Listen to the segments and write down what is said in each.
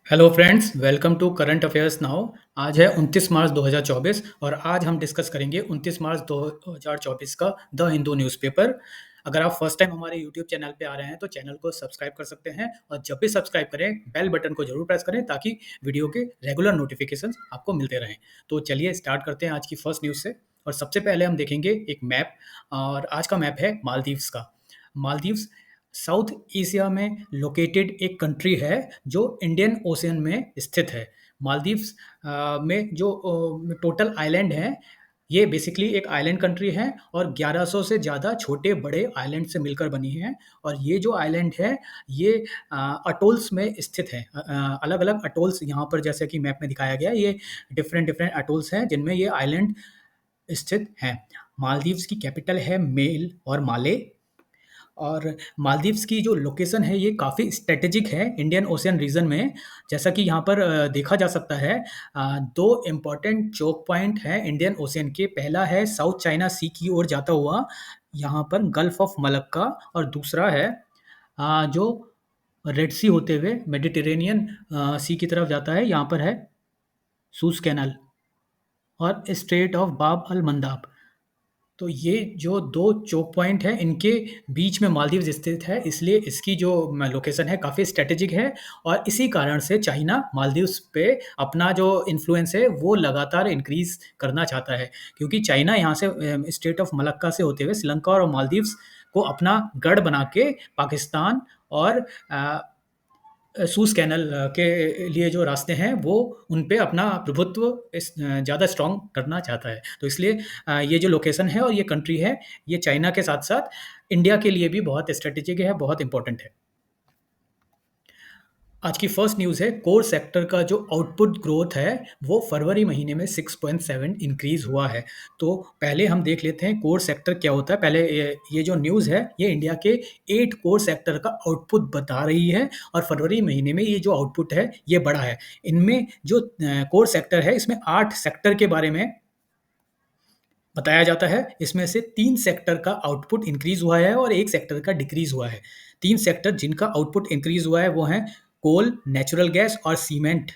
Hello friends, welcome to current affairs now. आज है 29 मार्च 2024 और आज हम डिस्कस करेंगे 29 मार्च 2024 का द हिंदू न्यूज़पेपर। अगर आप फर्स्ट टाइम हमारे यूट्यूब चैनल पे आ रहे हैं तो चैनल को सब्सक्राइब कर सकते हैं और जब भी सब्सक्राइब करें बेल बटन को जरूर प्रेस करें ताकि वीडियो के रेगुलर नोटिफिकेशंस आपको मिलते रहें। तो चलिए स्टार्ट करते हैं आज की फर्स्ट न्यूज़ से। और सबसे पहले हम देखेंगे एक मैप, और आज का मैप है मालदीव्स का। मालदीव्स साउथ एशिया में लोकेटेड एक कंट्री है जो इंडियन ओशियन में स्थित है। मालदीव्स में जो टोटल आइलैंड हैं, ये बेसिकली एक आइलैंड कंट्री है और 1100 से ज़्यादा छोटे बड़े आइलैंड से मिलकर बनी है। और ये जो आइलैंड है ये अटोल्स में स्थित है। अलग अलग अटोल्स यहाँ पर जैसे कि मैप में दिखाया गया है, ये डिफरेंट डिफरेंट अटोल्स हैं जिनमें ये आइलैंड स्थित हैं। मालदीव्स की कैपिटल है मेल और माले। और मालदीव्स की जो लोकेशन है ये काफ़ी स्ट्रेटेजिक है इंडियन ओशियन रीजन में। जैसा कि यहाँ पर देखा जा सकता है, दो इम्पॉर्टेंट चोक पॉइंट हैं इंडियन ओशियन के। पहला है साउथ चाइना सी की ओर जाता हुआ यहाँ पर गल्फ ऑफ मलक्का, और दूसरा है जो रेड सी होते हुए मेडिटेरेनियन सी की तरफ जाता है, यहाँ पर है सूज कैनल और स्ट्रेट ऑफ बाब अल मंदाब। तो ये जो दो चोक पॉइंट हैं इनके बीच में मालदीव स्थित है, इसलिए इसकी जो लोकेशन है काफ़ी स्ट्रेटेजिक है। और इसी कारण से चाइना मालदीव्स पे अपना जो इन्फ्लुएंस है वो लगातार इंक्रीज करना चाहता है, क्योंकि चाइना यहाँ से स्टेट ऑफ मलक्का से होते हुए श्रीलंका और मालदीव्स को अपना गढ़ बना के पाकिस्तान और सूज़ कैनल के लिए जो रास्ते हैं वो उन पे अपना प्रभुत्व ज़्यादा स्ट्रॉन्ग करना चाहता है। तो इसलिए ये जो लोकेशन है और ये कंट्री है, ये चाइना के साथ-साथ इंडिया के लिए भी बहुत स्ट्रैटेजिक है, बहुत इम्पोर्टेंट है। आज की फर्स्ट न्यूज़ है, कोर सेक्टर का जो आउटपुट ग्रोथ है वो फरवरी महीने में 6.7 इंक्रीज हुआ है। तो पहले हम देख लेते हैं कोर सेक्टर क्या होता है। पहले ये जो न्यूज़ है ये इंडिया के 8 कोर सेक्टर का आउटपुट बता रही है, और फरवरी महीने में ये जो आउटपुट है ये बढ़ा है। इनमें जो कोर सेक्टर है इसमें 8 सेक्टर के बारे में बताया जाता है। इसमें से 3 सेक्टर का आउटपुट इंक्रीज हुआ है और 1 सेक्टर का डिक्रीज हुआ है। 3 सेक्टर जिनका आउटपुट इंक्रीज हुआ है वो हैं कोल, नेचुरल गैस और सीमेंट,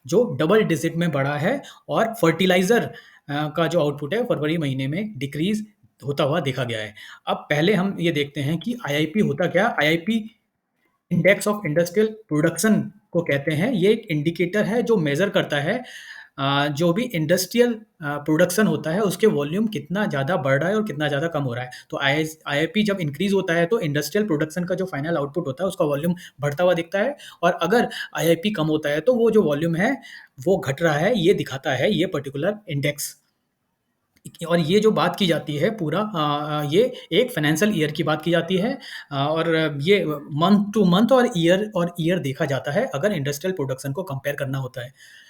जो डबल डिजिट में बढ़ा है। और फर्टिलाइजर का जो आउटपुट है फरवरी महीने में डिक्रीज होता हुआ देखा गया है। अब पहले हम ये देखते हैं कि आईआईपी होता क्या। IIP index of industrial production को कहते हैं। ये एक इंडिकेटर है जो मेजर करता है जो भी इंडस्ट्रियल प्रोडक्शन होता है उसके वॉल्यूम कितना ज़्यादा बढ़ रहा है और कितना ज़्यादा कम हो रहा है। तो आईआईपी जब इंक्रीज होता है तो इंडस्ट्रियल प्रोडक्शन का जो फाइनल आउटपुट होता है उसका वॉल्यूम बढ़ता हुआ दिखता है, और अगर आईआईपी कम होता है तो वो जो वॉल्यूम है वो घट रहा है, ये दिखाता है ये पर्टिकुलर इंडेक्स। और ये जो बात की जाती है पूरा ये एक फाइनेंशियल ईयर की बात की जाती है, और ये मंथ टू मंथ और ईयर देखा जाता है अगर इंडस्ट्रियल प्रोडक्शन को कंपेयर करना होता है।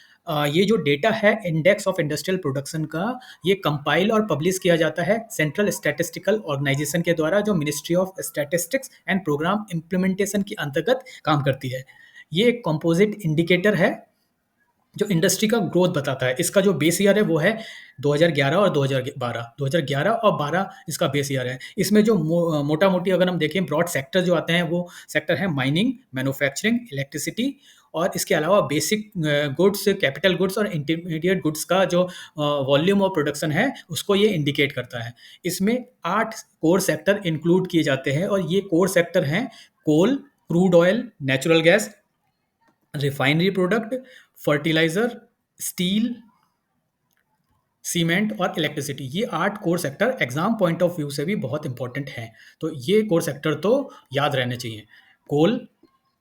ये जो डेटा है इंडेक्स ऑफ इंडस्ट्रियल प्रोडक्शन का, ये कंपाइल और पब्लिश किया जाता है सेंट्रल स्टैटिस्टिकल ऑर्गेनाइजेशन के द्वारा, जो ministry of statistics and programme implementation के अंतर्गत काम करती है। ये एक कंपोजिट इंडिकेटर है जो इंडस्ट्री का ग्रोथ बताता है। इसका जो बेस ईयर है वो है 2011 और 2012। 2011 और 12 इसका बेस ईयर है। इसमें जो मोटा-मोटी अगर हम देखें ब्रॉड सेक्टर जो आते हैं वो सेक्टर है माइनिंग, मैन्युफैक्चरिंग, इलेक्ट्रिसिटी, और इसके अलावा बेसिक गुड्स, कैपिटल गुड्स और इंटरमीडिएट गुड्स का जो वॉल्यूम ऑफ प्रोडक्शन है उसको ये इंडिकेट करता है। इसमें 8 कोर सेक्टर इंक्लूड किए जाते हैं, और ये कोर सेक्टर हैं coal, crude oil, natural gas, refinery product, fertiliser, steel, cement और इलेक्ट्रिसिटी। ये 8 core sector exam point of view से भी बहुत इंपॉर्टेंट हैं। तो ये कोर सेक्टर तो याद रहने चाहिए। Coal,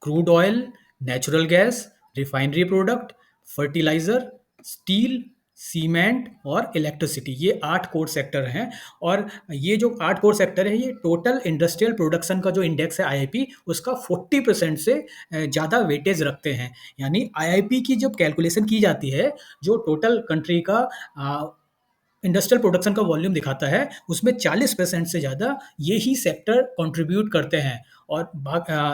crude oil, natural gas, refinery product, fertiliser, steel, cement और इलेक्ट्रिसिटी, ये 8 कोर सेक्टर हैं। और ये जो 8 कोर सेक्टर है ये टोटल इंडस्ट्रियल प्रोडक्शन का जो इंडेक्स है आईआईपी, उसका 40% से ज़्यादा वेटेज रखते हैं। यानी आईआईपी की जब कैलकुलेशन की जाती है, जो टोटल कंट्री का इंडस्ट्रियल प्रोडक्शन का वॉल्यूम दिखाता है, उसमें 40% से ज़्यादा यही सेक्टर कंट्रीब्यूट करते हैं। और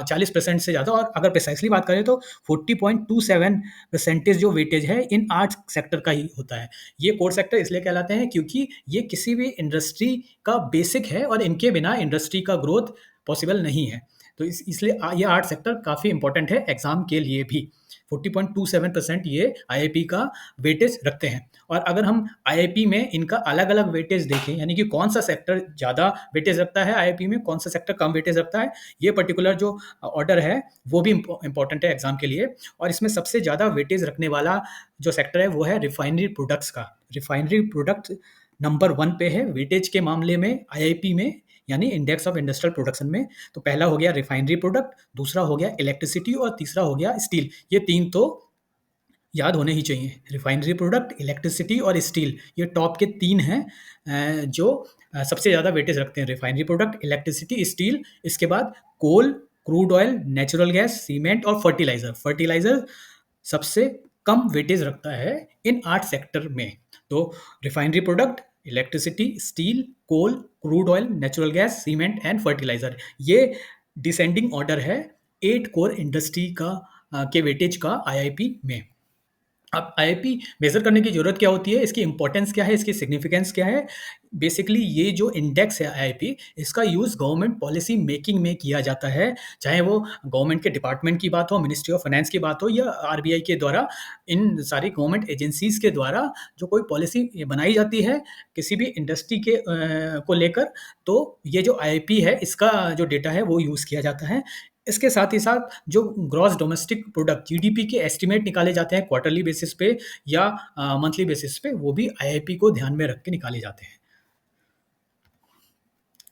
40% से ज़्यादा, और अगर प्रिसाइसली बात करें तो 40.27% जो वेटेज है इन 8 सेक्टर का ही होता है। ये कोर सेक्टर इसलिए कहलाते हैं क्योंकि ये किसी भी इंडस्ट्री का बेसिक है और इनके बिना इंडस्ट्री का ग्रोथ पॉसिबल नहीं है। तो इसलिए ये 8 सेक्टर काफ़ी इंपॉर्टेंट है एग्जाम के लिए भी। 40.27% ये आईआईपी का वेटेज रखते हैं। और अगर हम आईआईपी में इनका अलग-अलग वेटेज देखें, यानी कि कौन-सा सेक्टर ज़्यादा वेटेज रखता है आईआईपी में, कौन-सा सेक्टर कम वेटेज रखता है, ये पर्टिकुलर जो ऑर्डर है, वो भी इम्पोर्टेंट है एग्ज़ाम के लिए। और इसमें सबसे ज़्यादा वेटेज रखने वाला जो सेक्टर है, वो है रिफाइनरी प्रोडक्ट्स का। रिफाइनरी प्रोडक्ट नंबर 1 पे है वेटेज के मामले में आईआईपी में, यानी इंडेक्स ऑफ इंडस्ट्रियल प्रोडक्शन में। तो पहला हो गया रिफाइनरी प्रोडक्ट, दूसरा हो गया इलेक्ट्रिसिटी और तीसरा हो गया स्टील। ये 3 तो याद होने ही चाहिए। रिफाइनरी प्रोडक्ट, इलेक्ट्रिसिटी और स्टील, ये टॉप के 3 हैं जो सबसे ज़्यादा वेटेज रखते हैं। Refinery product, electricity, steel. इसके बाद coal, crude oil, natural gas, cement और फर्टिलाइज़र। फर्टिलाइज़र सबसे कम वेटेज रखता है इन 8 सेक्टर में। तो refinery product, electricity, steel, coal, crude oil, natural gas, cement and fertiliser. ये डिसेंडिंग ऑर्डर है 8 कोर इंडस्ट्री का के वेटेज का आईआईपी में। अब आईआईपी मेज़र करने की ज़रूरत क्या होती है? इसकी इम्पोर्टेंस क्या है? इसकी सिग्निफिकेंस क्या है? बेसिकली ये जो इंडेक्स है आईआईपी, इसका यूज़ गवर्नमेंट पॉलिसी मेकिंग में किया जाता है, चाहे वो गवर्नमेंट के डिपार्टमेंट की बात हो, मिनिस्ट्री ऑफ फाइनेंस की बात हो या आरबीआई के द्वारा, इन सारी गवर्नमेंट एजेंसीज़ के द्वारा जो कोई पॉलिसी बनाई जाती है किसी भी इंडस्ट्री के को लेकर, तो ये जो आईआईपी है, इसका जो डेटा है वो यूज़ किया जाता है। इसके साथ ही साथ जो ग्रॉस डोमेस्टिक प्रोडक्ट जीडीपी के एस्टीमेट निकाले जाते हैं क्वार्टरली बेसिस पे या मंथली बेसिस पे, वो भी आईआईपी को ध्यान में रख के निकाले जाते हैं।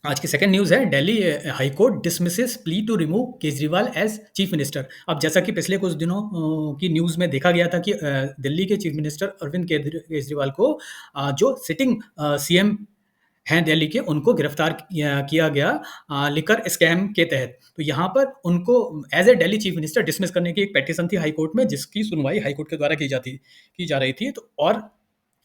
आज की सेकंड न्यूज़ है, Delhi high court dismisses plea to remove Kejriwal as chief minister. अब जैसा कि पिछले कुछ दिनों की न्यूज़ में देखा गया था कि दिल्ली के चीफ मिनिस्टर अरविंद केजरीवाल को जो सिटिंग सीएम हैं दिल्ली के, उनको गिरफ्तार किया गया लिकर स्कैम के तहत। तो यहाँ पर उनको as a Delhi chief minister dismiss करने की एक पेटिशन थी हाई कोर्ट में, जिसकी सुनवाई हाई कोर्ट के द्वारा की जा रही थी। तो और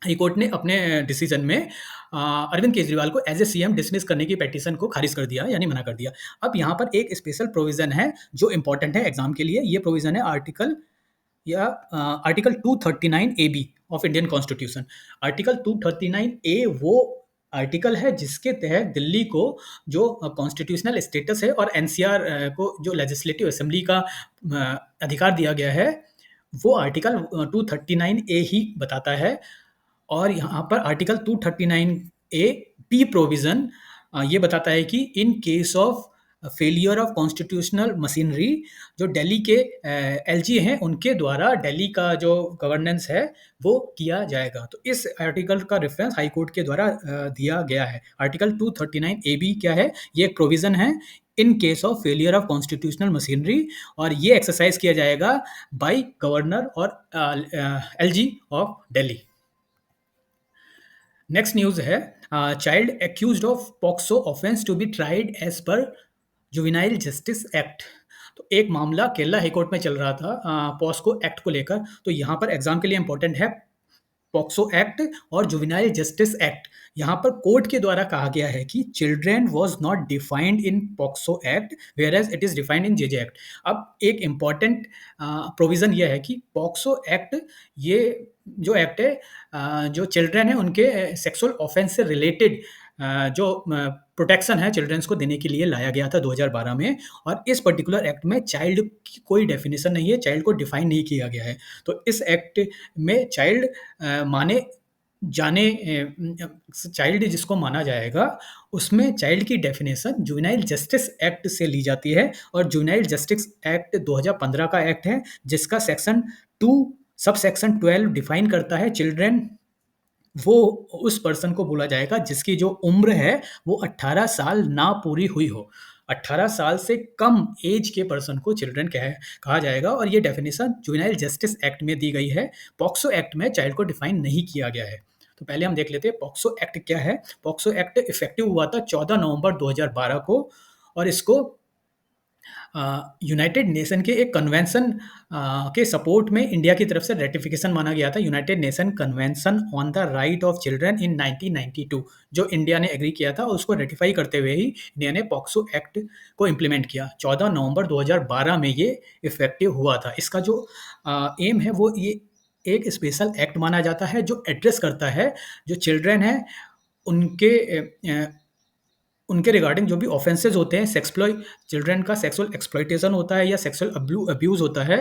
हाई कोर्ट ने अपने डिसीजन में अरविंद केजरीवाल को एज ए सीएम डिसमिस करने की पेटिशन को खारिज कर दिया, यानी मना कर दिया। अब यहाँ पर एक स्पेशल प्रोविजन है जो इंपॉर्टेंट है एग्जाम के लिए। ये प्रोविजन है article 239 A B of Indian constitution. Article 239 A वो आर्टिकल है जिसके तहत दिल्ली को जो कॉन्स्टिट्यूशनल स्टेटस है और एनसीआर को जो लेजिस्लेटिव असेंबली का अधिकार दिया गया है, वो आर्टिकल 239 ए ही बताता है। और यहाँ पर आर्टिकल 239 ए बी प्रोविजन ये बताता है कि इन case of failure of constitutional machinery, जो दिल्ली के एलजी हैं उनके द्वारा दिल्ली का जो गवर्नेंस है वो किया जाएगा। तो इस आर्टिकल का रेफरेंस हाई कोर्ट के द्वारा दिया गया है। आर्टिकल 239 ए बी क्या है? ये एक प्रोविजन है in case of failure of constitutional machinery, और ये एक्सरसाइज किया जाएगा बाय गवर्नर और LG of Delhi. Next news है, child accused of POCSO offence to be tried as per juvenile justice act. तो एक मामला केरला हाई कोर्ट में चल रहा था पॉस्को एक्ट को लेकर। तो यहाँ पर एग्जाम के लिए इंपॉर्टेंट है पॉक्सो एक्ट और जुवेनाइल जस्टिस एक्ट। यहाँ पर कोर्ट के द्वारा कहा गया है कि children was not defined in POCSO act whereas it is defined in JJ act. अब एक इम्पॉर्टेंट प्रोविजन यह है कि पॉक्सो एक्ट, ये जो एक्ट है जो चिल्ड्रेन है उनके सेक्सुअल ऑफेंस से रिलेटेड जो प्रोटेक्शन है चिल्ड्रंस को देने के लिए लाया गया था 2012 में। और इस पर्टिकुलर एक्ट में चाइल्ड की कोई डेफिनेशन नहीं है, चाइल्ड को डिफाइन नहीं किया गया है। तो इस एक्ट में चाइल्ड माने जाने चाइल्ड जिसको माना जाएगा, उसमें चाइल्ड की डेफिनेशन जुवेनाइल जस्टिस एक्ट से ली जाती है। और जुवेनाइल जस्टिस एक्ट 2015 का एक्ट है, जिसका सेक्शन 2 सब सेक्शन 12 डिफाइन करता है चिल्ड्रन वो उस पर्सन को बोला जाएगा जिसकी जो उम्र है वो 18 साल ना पूरी हुई हो। 18 साल से कम एज के पर्सन को चिल्ड्रन कहा जाएगा। और ये डेफिनेशन जुवेनाइल जस्टिस एक्ट में दी गई है। पॉक्सो एक्ट में चाइल्ड को डिफाइन नहीं किया गया है। तो पहले हम देख लेते हैं पॉक्सो एक्ट क्या है। पॉक्सो एक्ट इफेक्टिव हुआ था 14 नवंबर 2012 को, और इसको यूनाइटेड नेशन के एक कन्वेंशन के सपोर्ट में इंडिया की तरफ से रेटिफिकेशन माना गया था। United nation convention on the right of children in 1992 जो इंडिया ने एग्री किया था, उसको रेटिफाई करते हुए ही इंडिया ने पॉक्सो एक्ट को इम्प्लीमेंट किया। 14 नवंबर 2012 में ये इफेक्टिव हुआ था। इसका जो एम है वो ये एक स्पेशल एक्ट माना जाता है जो एड्रेस करता है जो चिल्ड्रन है उनके उनके रिगार्डिंग जो भी ऑफेंसेस होते हैं, चिल्ड्रन का सेक्सुअल एक्सप्लॉइटेशन होता है या सेक्सुअल अब्यूज़ होता है,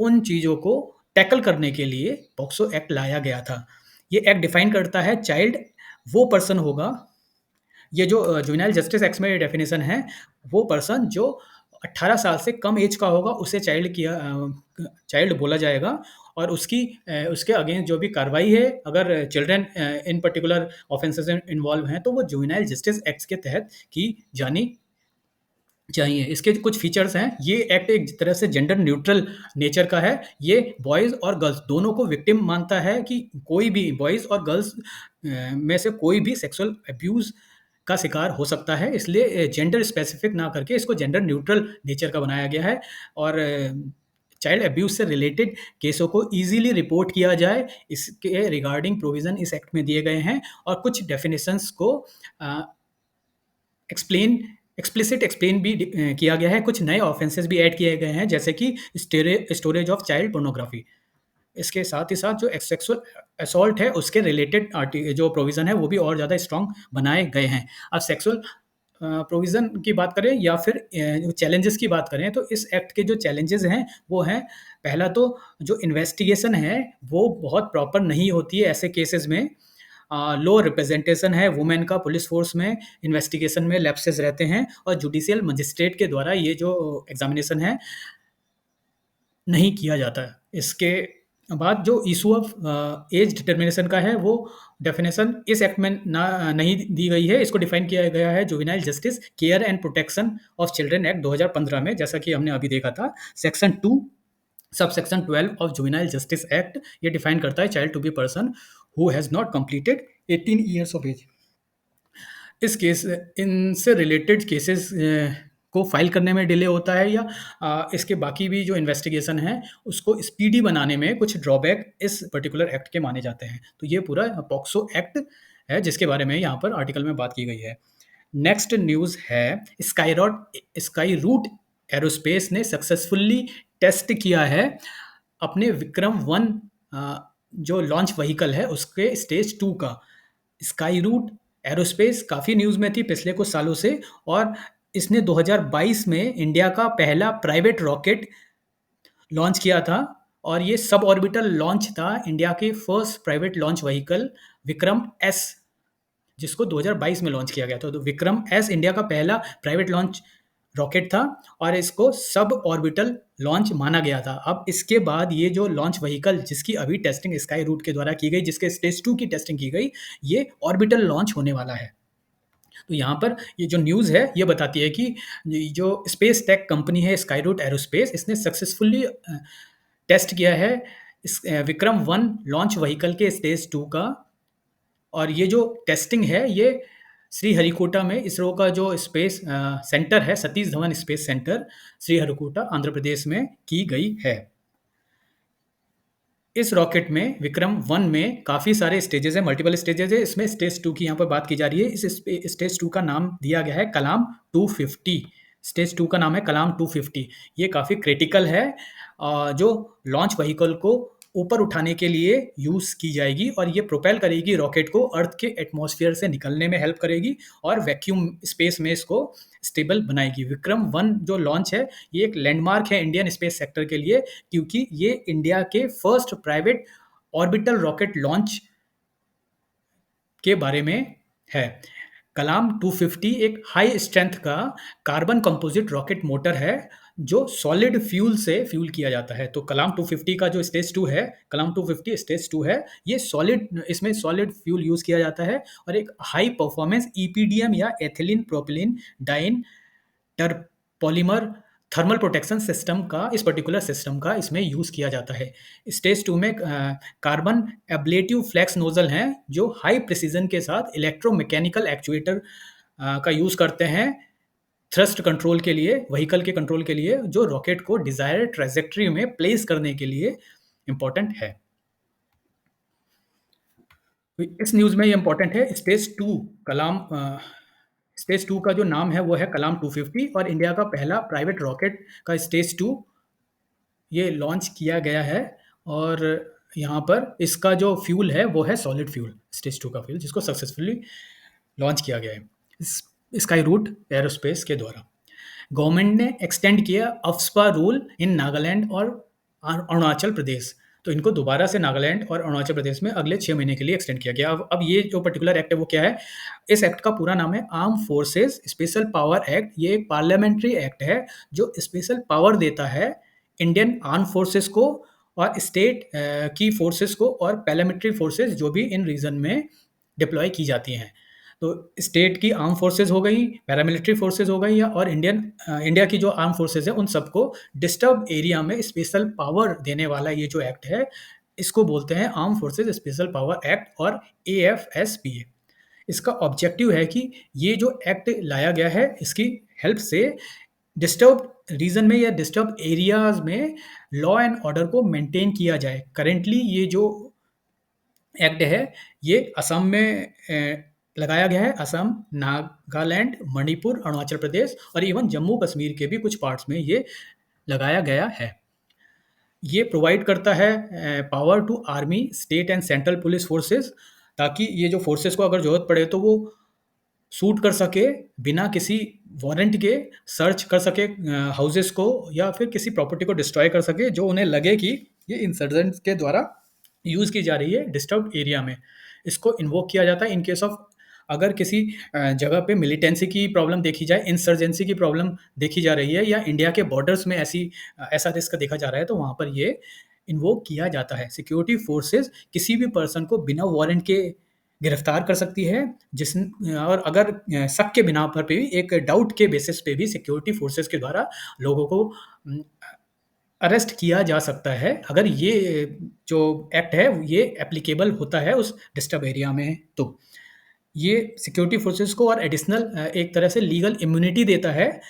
उन चीज़ों को टैकल करने के लिए पॉक्सो एक्ट लाया गया था। ये एक्ट डिफाइन करता है चाइल्ड वो पर्सन होगा, ये जो जुवेनाइल जस्टिस एक्ट में डेफिनेशन है, वो पर्सन जो 18 साल से कम एज का होगा उसे चाइल्ड बोला जाएगा, और उसके अगेंस्ट जो भी कार्रवाई है, अगर चिल्ड्रन इन पर्टिकुलर ऑफेंसेस में इन्वॉल्व हैं तो वो जुवेनाइल जस्टिस एक्ट के तहत की जानी चाहिए। इसके कुछ फीचर्स हैं। ये एक्ट एक तरह से जेंडर न्यूट्रल नेचर का है। ये बॉयज़ और गर्ल्स दोनों को विक्टिम मानता है कि कोई भी बॉयज़ और गर्ल्स में से कोई भी सेक्सुअल अब्यूज़ का शिकार हो सकता है। इसलिए जेंडर स्पेसिफिक ना करके इसको जेंडर न्यूट्रल नेचर का बनाया गया है, और चाइल्ड अब्यूज़ से रिलेटेड केसों को ईज़िली रिपोर्ट किया जाए, इसके रिगार्डिंग प्रोविज़न इस एक्ट में दिए गए हैं, और कुछ डेफिनिशंस को अ, एक्सप्लेन एक्सप्लिसिट एक्सप्लेन भी किया गया है। कुछ नए ऑफेंसेस भी ऐड किए गए हैं, जैसे कि स्टोरेज ऑफ चाइल्ड पोर्नोग्राफी। इसके साथ ही साथ जो सेक्सुअल असॉल्ट है उसके रिलेटेड जो प्रोविज़न है वो भी और ज़्यादा स्ट्रॉन्ग बनाए गए हैं। अब सेक्सुअल प्रोविज़न की बात करें या फिर चैलेंजेस की बात करें, तो इस एक्ट के जो चैलेंजेस हैं वो हैं, पहला तो जो इन्वेस्टिगेशन है वो बहुत प्रॉपर नहीं होती है ऐसे केसेस में। लो रिप्रेजेंटेशन है वुमेन का पुलिस फोर्स में, इन्वेस्टिगेशन में लैप्सेस रहते हैं, और जुडिशियल मजिस्ट्रेट के द्वारा ये जो एग्जामिनेशन है नहीं किया जाता है। इसके बाद जो इशू ऑफ एज डिटर्मिनेशन का है, वो डेफिनेशन इस एक्ट में नहीं दी गई है। इसको डिफाइन किया गया है juvenile justice care and protection of children act 2015 में, जैसा कि हमने अभी देखा था। Section 2 sub section 12 of juvenile justice act ये डिफाइन करता है child to be person who has not completed 18 years of age. इस केस इनसे रिलेटेड केसेस को फाइल करने में डिले होता है, या इसके बाकी भी जो इन्वेस्टिगेशन है उसको स्पीडी बनाने में कुछ ड्रॉबैक इस पर्टिकुलर एक्ट के माने जाते हैं। तो ये पूरा पॉक्सो एक्ट है जिसके बारे में यहाँ पर आर्टिकल में बात की गई है। नेक्स्ट न्यूज़ है स्काई रूट एरोस्पेस ने सक्सेसफुली टेस्ट किया है अपने विक्रम वन जो लॉन्च व्हीकल है उसके स्टेज 2 का। स्काई रूट एरोस्पेस काफ़ी न्यूज़ में थी पिछले कुछ सालों से, और इसने 2022 में इंडिया का पहला प्राइवेट रॉकेट लॉन्च किया था, और ये सब ऑर्बिटल लॉन्च था इंडिया के first private launch vehicle Vikram S, जिसको 2022 में लॉन्च किया गया था। तो विक्रम एस इंडिया का पहला प्राइवेट लॉन्च रॉकेट था, और इसको सब ऑर्बिटल लॉन्च माना गया था। अब इसके बाद ये जो लॉन्च व्हीकल जिसकी अभी टेस्टिंग स्काई रूट के द्वारा की गई, जिसके स्टेज 2 की टेस्टिंग की गई, ये ऑर्बिटल लॉन्च होने वाला है। तो यहाँ पर ये जो न्यूज़ है ये बताती है कि ये जो स्पेस टेक कंपनी है स्काई रूट एरोस्पेस, इसने सक्सेसफुली टेस्ट किया है इस विक्रम वन लॉन्च व्हीकल के स्टेज 2 का। और ये जो टेस्टिंग है ये श्रीहरिकोटा में इसरो का जो स्पेस सेंटर है, सतीश धवन स्पेस सेंटर, श्रीहरिकोटा आंध्र प्रदेश में की गई है। इस रॉकेट में विक्रम वन में काफ़ी सारे स्टेजेस हैं, मल्टीपल स्टेजेस है। इसमें स्टेज 2 की यहाँ पर बात की जा रही है। इस स्टेज 2 का नाम दिया गया है कलाम 250। स्टेज 2 का नाम है कलाम 250। ये काफ़ी क्रिटिकल है, जो लॉन्च व्हीकल को ऊपर उठाने के लिए यूज़ की जाएगी, और ये प्रोपेल करेगी रॉकेट को, अर्थ के एटमॉस्फेयर से निकलने में हेल्प करेगी, और वैक्यूम स्पेस में इसको स्टेबल बनाएगी। विक्रम वन जो लॉन्च है ये एक लैंडमार्क है इंडियन स्पेस सेक्टर के लिए, क्योंकि ये इंडिया के first private orbital rocket launch के बारे में है। कलाम 250 एक हाई स्ट्रेंथ का कार्बन कंपोजिट रॉकेट मोटर है जो सॉलिड फ्यूल से फ्यूल किया जाता है। तो कलाम 250 का जो स्टेज 2 है, कलाम 250 स्टेज 2 है, ये इसमें सॉलिड फ्यूल यूज़ किया जाता है, और एक हाई परफॉर्मेंस ईपीडीएम या ethylene propylene diene terpolymer thermal protection system का, इस पर्टिकुलर सिस्टम का इसमें यूज़ किया जाता है। स्टेज 2 में कार्बन एब्लेटिव फ्लेक्स नोजल हैं जो हाई प्रिसीजन के साथ इलेक्ट्रोमैकेनिकल एक्चुएटर का यूज़ करते हैं थ्रस्ट कंट्रोल के लिए, व्हीकल के कंट्रोल के लिए, जो रॉकेट को डिजायर्ड ट्रैजेक्टरी में प्लेस करने के लिए इंपॉर्टेंट है। तो इस न्यूज़ में ये इंपॉर्टेंट है स्टेज 2 कलाम स्टेज 2 का जो नाम है वो है कलाम 250, और इंडिया का पहला प्राइवेट रॉकेट का स्टेज 2 ये लॉन्च किया गया है। और यहाँ पर इसका जो फ्यूल है वो है सॉलिड फ्यूल, स्टेज 2 का फ्यूल, जिसको सक्सेसफुली लॉन्च किया गया है स्काई रूट एरोस्पेस के द्वारा। गवर्नमेंट ने एक्सटेंड किया अफ्स्पा रूल इन नागालैंड और अरुणाचल प्रदेश। तो इनको दोबारा से नागालैंड और अरुणाचल प्रदेश में अगले 6 महीने के लिए एक्सटेंड किया गया। अब ये जो पर्टिकुलर एक्ट है वो क्या है? इस एक्ट का पूरा नाम है arm forces special power act. ये एक पार्लियामेंट्री एक्ट है जो स्पेशल पावर देता है इंडियन आर्म फोर्सेस को और स्टेट की फोर्सेस को और पैरामिलिट्री फोर्सेस जो भी इन रीजन में डिप्लॉय की जाती हैं। तो स्टेट की आर्म फोर्सेस हो गई, पैरामिलिट्री फोर्सेस हो गई या और इंडिया की जो आर्म फोर्सेस है उन सबको डिस्टर्ब एरिया में स्पेशल पावर देने वाला ये जो एक्ट है, इसको बोलते हैं arm forces special power act और AFSPA। इसका ऑब्जेक्टिव है कि ये जो एक्ट लाया गया है इसकी हेल्प से डिस्टर्ब रीजन में या डिस्टर्ब एरियाज में लॉ एंड ऑर्डर को मेंटेन किया जाए। करेंटली ये जो एक्ट है ये असम में लगाया गया है। असम, नागालैंड, मणिपुर, अरुणाचल प्रदेश और इवन जम्मू कश्मीर के भी कुछ पार्ट्स में ये लगाया गया है। ये प्रोवाइड करता है power to army, state and central police forces, ताकि ये जो फोर्सेस को अगर ज़रूरत पड़े तो वो शूट कर सके बिना किसी वारंट के, सर्च कर सके हाउसेस को या फिर किसी प्रॉपर्टी को डिस्ट्रॉय कर सके जो उन्हें लगे कि ये इंसर्जेंट्स के द्वारा यूज़ की जा रही है डिस्टर्ब एरिया में। इसको इन्वोक किया जाता है इन केस ऑफ अगर किसी जगह पे मिलिटेंसी की प्रॉब्लम देखी जाए, इंसर्जेंसी की प्रॉब्लम देखी जा रही है या इंडिया के बॉर्डर्स में ऐसा रिस्क देखा जा रहा है तो वहाँ पर ये इन्वोक किया जाता है। सिक्योरिटी फोर्सेस किसी भी पर्सन को बिना वारंट के गिरफ्तार कर सकती है जिस और अगर शक के बिना पर भी एक डाउट के बेसिस पे भी सिक्योरिटी फोर्सेस के द्वारा लोगों को अरेस्ट किया जा सकता है अगर ये जो एक्ट है ये एप्लीकेबल होता है उस डिस्टर्ब एरिया में। तो ये सिक्योरिटी फोर्सेस को और एडिशनल एक तरह से लीगल इम्यूनिटी देता है।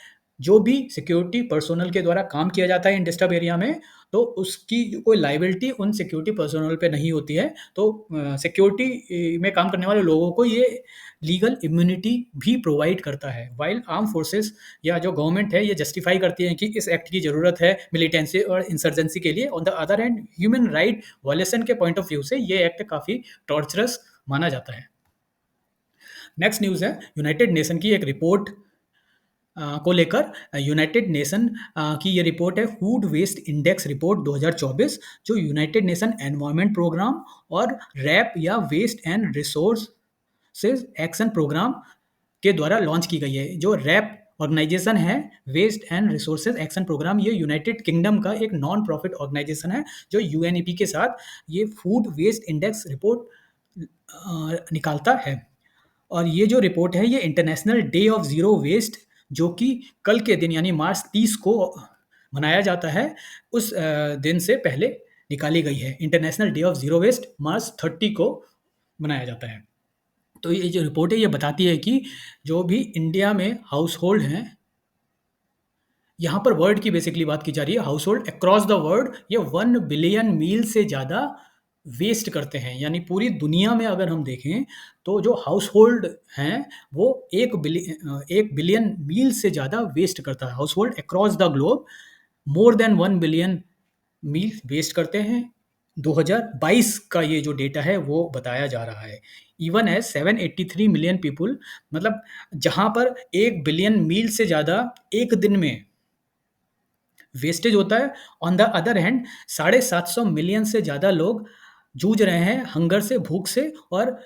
जो भी सिक्योरिटी पर्सोनल के द्वारा काम किया जाता है इन डिस्टर्ब एरिया में तो उसकी कोई लाइबिलिटी उन सिक्योरिटी पर्सोनल पे नहीं होती है। तो सिक्योरिटी में काम करने वाले लोगों को ये लीगल इम्यूनिटी भी प्रोवाइड करता है। वाइल आर्म फोर्सेस या जो गवर्नमेंट है ये जस्टिफाई करती है कि इस एक्ट की ज़रूरत है मिलिटेंसी और इंसर्जेंसी के लिए, on the other hand human right violation के पॉइंट ऑफ व्यू से ये एक्ट काफ़ी टॉर्चरस माना जाता है। नेक्स्ट न्यूज़ है यूनाइटेड नेशन की एक रिपोर्ट को लेकर। यूनाइटेड नेशन की ये रिपोर्ट है फूड वेस्ट इंडेक्स रिपोर्ट 2024 जो यूनाइटेड नेशन एनवायरनमेंट प्रोग्राम और रैप या waste and resources action programme के द्वारा लॉन्च की गई है। जो रैप ऑर्गेनाइजेशन है, waste and resources action programme, ये यूनाइटेड किंगडम का एक नॉन प्रॉफिट ऑर्गेनाइजेशन है जो UNEP के साथ ये फूड वेस्ट इंडेक्स रिपोर्ट निकालता है। और ये जो रिपोर्ट है ये International day of zero Waste जो कि कल के दिन यानी मार्च 30 को मनाया जाता है उस दिन से पहले निकाली गई है। International day of zero waste March 30 को मनाया जाता है। तो ये जो रिपोर्ट है ये बताती है कि जो भी इंडिया में हाउस होल्ड हैं, यहाँ पर वर्ल्ड की बेसिकली बात की जा रही है, household across the world ये 1 बिलियन मील से ज़्यादा वेस्ट करते हैं। यानी पूरी दुनिया में अगर हम देखें तो जो हाउस होल्ड हैं वो 1 बिलियन मील से ज़्यादा वेस्ट करता है। Household across the globe more than 1 billion meal waste करते हैं। 2022 का ये जो डेटा है वो बताया जा रहा है। इवन है 783 मिलियन पीपुल, मतलब जहाँ पर 1 बिलियन मील से ज़्यादा एक दिन में वेस्टेज होता है। On the other hand 750 million से ज़्यादा लोग जूझ रहे हैं हंगर से, भूख से, और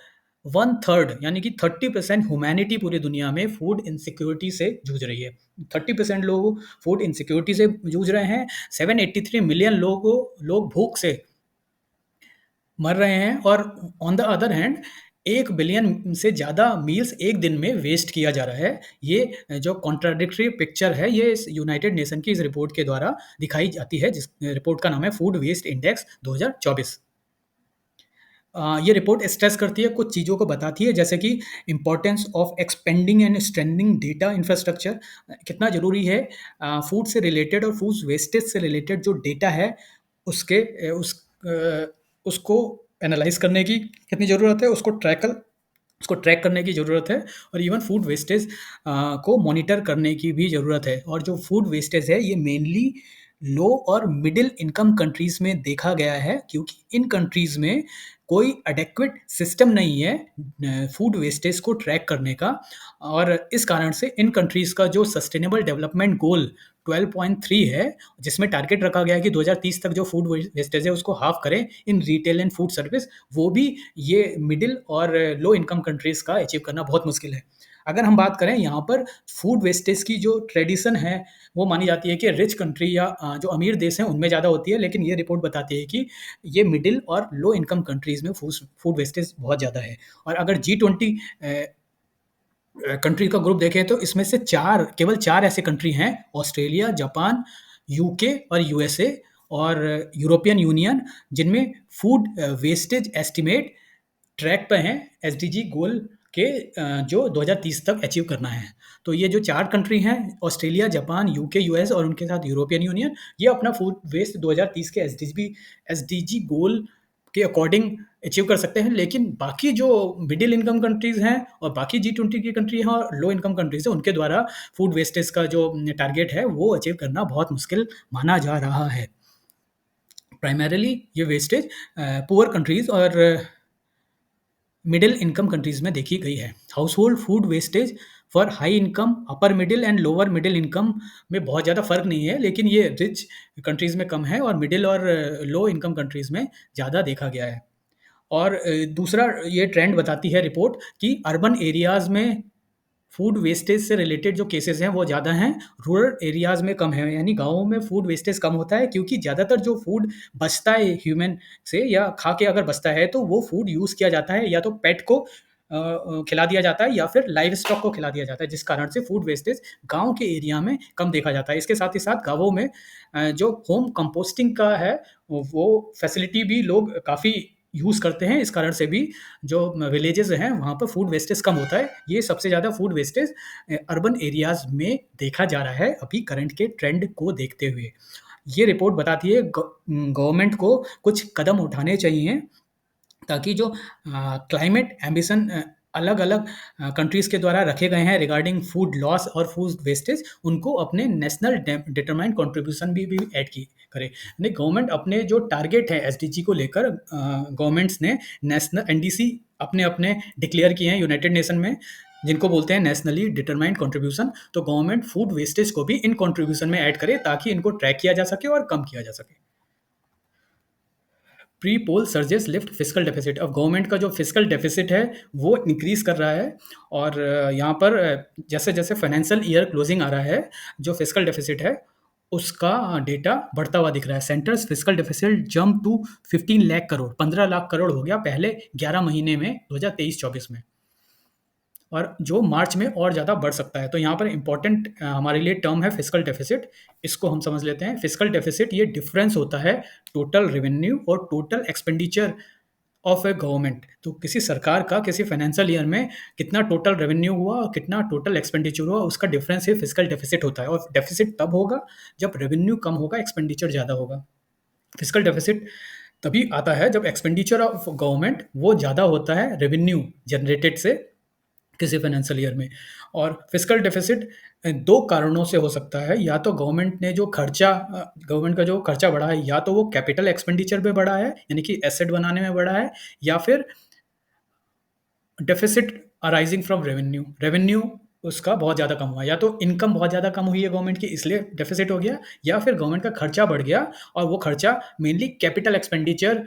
1/3 यानी कि 30% ह्यूमैनिटी पूरी दुनिया में फूड इनसिक्योरिटी से जूझ रही है। 30% लोग फूड इनसिक्योरिटी से जूझ रहे हैं। 783 मिलियन लोग भूख से मर रहे हैं और on the other hand 1 billion से ज़्यादा मील्स एक दिन में वेस्ट किया जा रहा है। ये जो कॉन्ट्राडिक्टरी पिक्चर है ये इस यूनाइटेड नेशन की इस रिपोर्ट के द्वारा दिखाई जाती है जिस रिपोर्ट का नाम है फूड वेस्ट इंडेक्स 2024। ये रिपोर्ट स्ट्रेस करती है, कुछ चीज़ों को बताती है जैसे कि importance of expanding and strengthening data infrastructure, कितना ज़रूरी है फूड से रिलेटेड और फूड वेस्टेज से रिलेटेड जो डेटा है उसके उसको एनालाइज करने की कितनी ज़रूरत है, उसको ट्रैक करने की ज़रूरत है और इवन फूड वेस्टेज को मॉनिटर करने की भी ज़रूरत है। और जो फूड वेस्टेज है ये मेनली लो और मिडिल इनकम कंट्रीज़ में देखा गया है, क्योंकि इन कंट्रीज़ में कोई एडेक्वेट सिस्टम नहीं है फूड वेस्टेज को ट्रैक करने का, और इस कारण से इन कंट्रीज़ का जो सस्टेनेबल डेवलपमेंट गोल 12.3 है, जिसमें टारगेट रखा गया है कि 2030 तक जो फूड वेस्टेज है उसको हाफ करें in retail and food service, वो भी ये मिडिल और लो इनकम कंट्रीज़ का अचीव करना बहुत मुश्किल है। अगर हम बात करें यहाँ पर फूड वेस्टेज की जो ट्रेडिशन है, वो मानी जाती है कि रिच कंट्री या जो अमीर देश हैं उनमें ज़्यादा होती है, लेकिन ये रिपोर्ट बताती है कि ये मिडिल और लो इनकम कंट्रीज़ में फूड वेस्टेज बहुत ज़्यादा है। और अगर जी20 कंट्री का ग्रुप देखें तो इसमें से केवल 4 ऐसे कंट्री हैं, ऑस्ट्रेलिया, जापान, यूके और यूएसए और यूरोपियन यूनियन, जिनमें फूड वेस्टेज एस्टिमेट ट्रैक पे हैं एसडीजी गोल के जो 2030 तक अचीव करना है। तो ये जो 4 कंट्री हैं, ऑस्ट्रेलिया, जापान, यूके, यूएस और उनके साथ यूरोपियन यूनियन, ये अपना फूड वेस्ट 2030 के एसडीजी गोल के अकॉर्डिंग अचीव कर सकते हैं। लेकिन बाकी जो मिडिल इनकम कंट्रीज़ हैं और बाकी जी20 की कंट्री हैं और लो इनकम कंट्रीज़ हैं, उनके द्वारा फूड वेस्टेज का जो टारगेट है, वो अचीव करना बहुत मुश्किल माना जा रहा है। प्राइमरीली ये वेस्टेज पुअर कंट्रीज़ और मिडिल इनकम कंट्रीज़ में देखी गई है। Household food wastage for high income, upper middle and lower middle income में बहुत ज़्यादा फ़र्क नहीं है, लेकिन ये रिच कंट्रीज़ में कम है और मिडिल और लो इनकम कंट्रीज़ में ज़्यादा देखा गया है। और दूसरा ये ट्रेंड बताती है रिपोर्ट कि अर्बन एरियाज़ में फूड वेस्टेज से रिलेटेड जो केसेस हैं वो ज़्यादा हैं, रूरल एरियाज़ में कम है। यानी गाँवों में फूड वेस्टेज कम होता है, क्योंकि ज़्यादातर जो फूड बचता है ह्यूमन से या खा के अगर बचता है, तो वो फूड यूज़ किया जाता है या तो पेट को खिला दिया जाता है या फिर लाइव स्टॉक को खिला दिया जाता है, जिस कारण से फूड वेस्टेज गाँव के एरिया में कम देखा जाता है। इसके साथ ही साथ गाँवों में जो होम कंपोस्टिंग का है, वो फैसिलिटी भी लोग काफ़ी यूज़ करते हैं। इस कारण से भी जो विलेजेज़ हैं, वहाँ पर फूड वेस्टेज कम होता है। ये सबसे ज़्यादा फूड वेस्टेज अर्बन एरियाज़ में देखा जा रहा है अभी करंट के ट्रेंड को देखते हुए। ये रिपोर्ट बताती है गवर्नमेंट को कुछ कदम उठाने चाहिए, ताकि जो क्लाइमेट एम्बिशन अलग-अलग कंट्रीज़ के द्वारा रखे गए हैं रिगार्डिंग फूड लॉस और फूड वेस्टेज, उनको अपने नेशनल डिटरमाइंड कंट्रीब्यूशन भी ऐड की करे। यानी गवर्नमेंट अपने जो टारगेट है एसडीजी को लेकर, गवर्नमेंट्स ने नेशनल एनडीसी अपने-अपने डिक्लेयर किए हैं यूनाइटेड नेशन में, जिनको बोलते हैं नेशनली डिटरमाइंड कंट्रीब्यूशन। तो गवर्नमेंट फूड वेस्टेज को भी इन कंट्रीब्यूशन में ऐड करे, ताकि इनको ट्रैक किया जा सके और कम किया जा सके। Pre poll surges lift fiscal deficit. अब गवर्नमेंट का जो फिस्कल डेफिसिट है, वो इंक्रीज़ कर रहा है, और यहाँ पर जैसे-जैसे फाइनेंशियल ईयर क्लोजिंग आ रहा है, जो फिस्कल डेफिसिट है, उसका डेटा बढ़ता हुआ दिख रहा है। Centre's fiscal deficit jump to 15 lakh crore, 15 lakh crore हो गया पहले 11 महीने में 2023-24 में। और जो मार्च में और ज़्यादा बढ़ सकता है। तो यहाँ पर इम्पोर्टेंट हमारे लिए टर्म है फिस्कल डेफिसिट। इसको हम समझ लेते हैं। फिस्कल डेफिसिट ये डिफरेंस होता है टोटल रेवेन्यू और total expenditure of A government. तो किसी सरकार का किसी फाइनेंशियल ईयर में कितना टोटल रेवेन्यू हुआ और कितना टोटल एक्सपेंडिचर हुआ, उसका डिफरेंस ही फिस्कल डेफिसिट होता है। और डेफिसिट तब होगा जब रेवेन्यू कम होगा, एक्सपेंडिचर ज़्यादा होगा। फिस्कल डेफिसिट तभी आता है जब एक्सपेंडिचर ऑफ गवर्नमेंट वो ज़्यादा होता है रेवेन्यू जनरेटेड से किसी फाइनेंशियल ईयर में। और फिस्कल डेफिसिट 2 कारणों से हो सकता है। या तो गवर्नमेंट का जो खर्चा बढ़ा है, या तो वो कैपिटल एक्सपेंडिचर पे बढ़ा है, यानी कि एसेट बनाने में बढ़ा है, या फिर डेफिसिट अराइजिंग फ्रॉम रेवेन्यू उसका बहुत ज़्यादा कम हुआ। या तो इनकम बहुत ज़्यादा कम हुई है गवर्नमेंट की, इसलिए डेफिसिट हो गया, या फिर गवर्नमेंट का खर्चा बढ़ गया और वो खर्चा मेनली कैपिटल एक्सपेंडिचर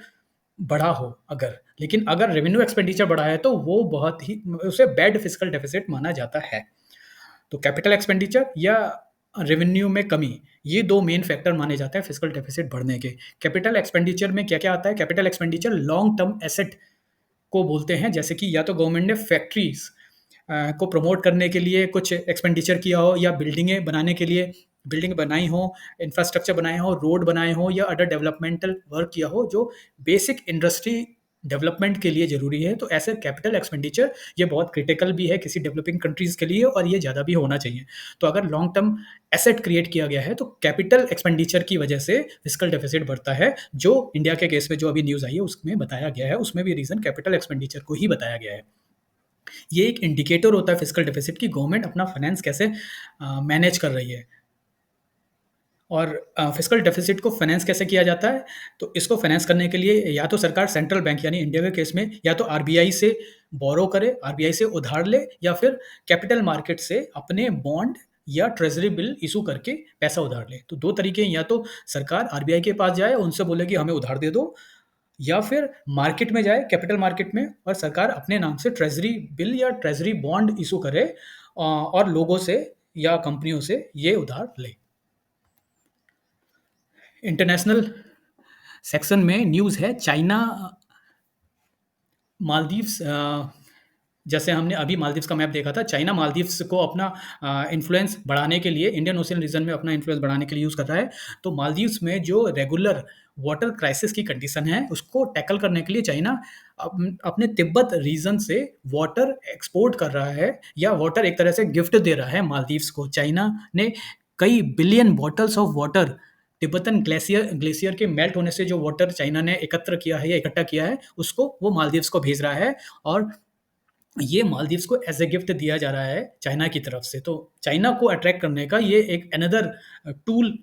बढ़ा हो अगर। लेकिन अगर रेवेन्यू एक्सपेंडिचर बढ़ा है, तो वो बहुत ही उसे बैड फिस्कल डेफिसिट माना जाता है। तो कैपिटल एक्सपेंडिचर या रेवेन्यू में कमी, ये 2 मेन फैक्टर माने जाते हैं फिस्कल डेफिसिट बढ़ने के। कैपिटल एक्सपेंडिचर में क्या-क्या आता है? Capital expenditure long term asset को बोलते हैं, जैसे कि या तो गवर्नमेंट ने फैक्ट्रीज़ को प्रमोट करने के लिए कुछ एक्सपेंडिचर किया हो, या बिल्डिंगें बनाने के लिए बिल्डिंग बनाई हो, इंफ्रास्ट्रक्चर बनाए हो, रोड बनाए हो, या अदर डेवलपमेंटल वर्क किया हो जो बेसिक इंडस्ट्री डेवलपमेंट के लिए ज़रूरी है। तो ऐसे कैपिटल एक्सपेंडिचर ये बहुत क्रिटिकल भी है किसी डेवलपिंग कंट्रीज़ के लिए, और ये ज़्यादा भी होना चाहिए। तो अगर लॉन्ग टर्म एसेट क्रिएट किया गया है, तो कैपिटल एक्सपेंडिचर की वजह से फिस्कल डेफिसिट बढ़ता है। जो इंडिया के केस में जो अभी न्यूज़ आई है उसमें बताया गया है, उसमें भी रीज़न कैपिटल एक्सपेंडिचर को ही बताया गया है। ये एक इंडिकेटर होता है फिस्कल डेफिसिट की, गवर्नमेंट अपना फाइनेंस कैसे मैनेज कर रही है। और फिस्कल डेफिसिट को फाइनेंस कैसे किया जाता है? तो इसको फाइनेंस करने के लिए या तो सरकार सेंट्रल बैंक यानी इंडिया के केस में या तो आरबीआई से बोरो करे, आरबीआई से उधार ले या फिर कैपिटल मार्केट से अपने बॉन्ड या ट्रेज़री बिल इश्यू करके पैसा उधार ले। तो 2 तरीके हैं, या तो सरकार आरबीआई के पास जाए, उनसे बोले कि हमें उधार दे दो, या फिर मार्केट में जाए, कैपिटल मार्केट में, और सरकार अपने नाम से ट्रेज़री बिल या ट्रेज़री बॉन्ड इश्यू करे और लोगों से या कंपनियों से ये उधार ले। इंटरनेशनल सेक्शन में न्यूज़ है चाइना मालदीव्स, जैसे हमने अभी मालदीव्स का मैप देखा था, चाइना मालदीव्स को अपना इन्फ्लुएंस बढ़ाने के लिए, इंडियन ओशियन रीजन में अपना इन्फ्लुएंस बढ़ाने के लिए यूज़ कर रहा है। तो मालदीव्स में जो रेगुलर वाटर क्राइसिस की कंडीशन है, उसको टैकल करने के लिए चाइना अपने तिब्बत रीजन से वाटर एक्सपोर्ट कर रहा है, या वाटर एक तरह से गिफ्ट दे रहा है मालदीव्स को। चाइना ने कई billion bottles of water, Tibetan glacier glacier के मेल्ट होने से जो वाटर चाइना ने एकत्र किया है या इकट्ठा किया है, उसको वो मालदीव्स को भेज रहा है, और ये मालदीव्स को एज़ अ गिफ्ट दिया जा रहा है चाइना की तरफ से। तो चाइना को अट्रैक्ट करने का ये एक अनदर टूल,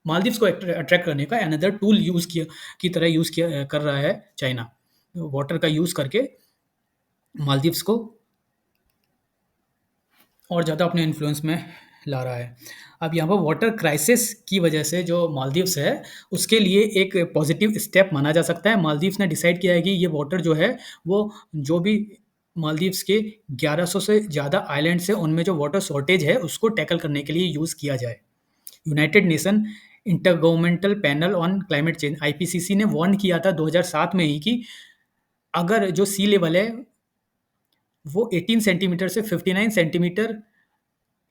मालदीव्स को अट्रैक्ट करने का अनदर टूल यूज़ किया की तरह यूज़ किया कर रहा है चाइना। वाटर का यूज़ करके मालदीव्स को और ज़्यादा अपने इन्फ्लुएंस में ला रहा है। अब यहाँ पर वाटर क्राइसिस की वजह से जो मालदीव्स है, उसके लिए एक पॉज़िटिव स्टेप माना जा सकता है। मालदीव्स ने डिसाइड किया है कि ये वाटर जो है, वो जो भी मालदीव्स के 1100 से ज़्यादा आइलैंड्स हैं, उनमें जो वाटर शॉर्टेज है, उसको टैकल करने के लिए यूज़ किया जाए। United nation intergovernmental panel on climate change IPCC ने वार्न किया था 2007 में ही कि अगर जो सी लेवल है, वो 18 सेंटीमीटर से 59 सेंटीमीटर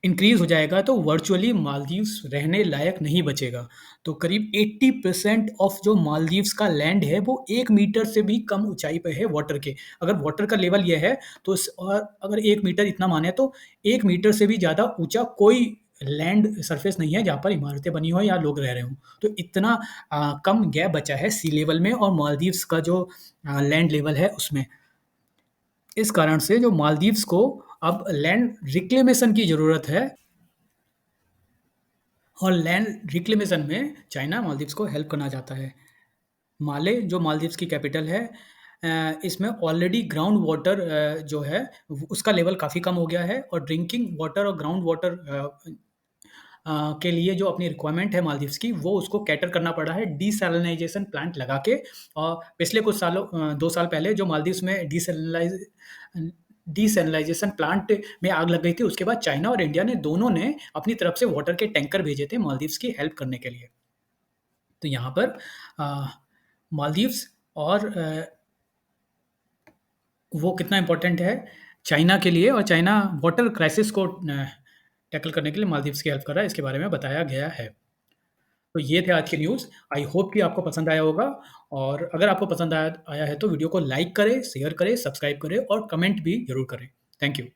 इंक्रीज़ हो जाएगा, तो वर्चुअली मालदीव्स रहने लायक नहीं बचेगा। तो करीब 80% ऑफ जो मालदीव्स का लैंड है, वो 1 मीटर से भी कम ऊँचाई पे है वाटर के। अगर वाटर का लेवल ये है, तो और अगर 1 मीटर इतना माने, तो 1 मीटर से भी ज़्यादा ऊँचा कोई लैंड सरफेस नहीं है, जहाँ पर इमारतें बनी हों या लोग रह रहे हों। तो इतना कम गैप बचा है सी लेवल में और मालदीव्स का जो लैंड लेवल है, उसमें। इस कारण से जो मालदीव्स को अब लैंड रिक्लेमेशन की ज़रूरत है, और लैंड रिक्लेमेशन में चाइना मालदीव्स को हेल्प करना चाहता है। माले जो मालदीव्स की कैपिटल है, इसमें ऑलरेडी ग्राउंड वाटर जो है, उसका लेवल काफ़ी कम हो गया है, और ड्रिंकिंग वाटर और ग्राउंड वाटर के लिए जो अपनी रिक्वायरमेंट है मालदीव्स की, वो उसको कैटर करना पड़ा है डीसैलिनाइज़ेशन प्लांट लगा के। और पिछले कुछ सालों 2 साल पहले जो मालदीव्स में डीसैलिनाइज़ेशन प्लांट में आग लग गई थी, उसके बाद चाइना और इंडिया ने दोनों ने अपनी तरफ से वाटर के टैंकर भेजे थे मालदीव्स की हेल्प करने के लिए। तो यहाँ पर अ, मालदीव्स और वो कितना इम्पोर्टेंट है चाइना के लिए, और चाइना वाटर क्राइसिस को टैकल करने के लिए मालदीव्स की हेल्प कर रहा है, इसके बारे में बताया गया है। तो ये थे आज की न्यूज़। आई होप कि आपको पसंद आया होगा, और अगर आपको पसंद आया आया है तो वीडियो को लाइक करें, शेयर करें, सब्सक्राइब करें और कमेंट भी ज़रूर करें। Thank you.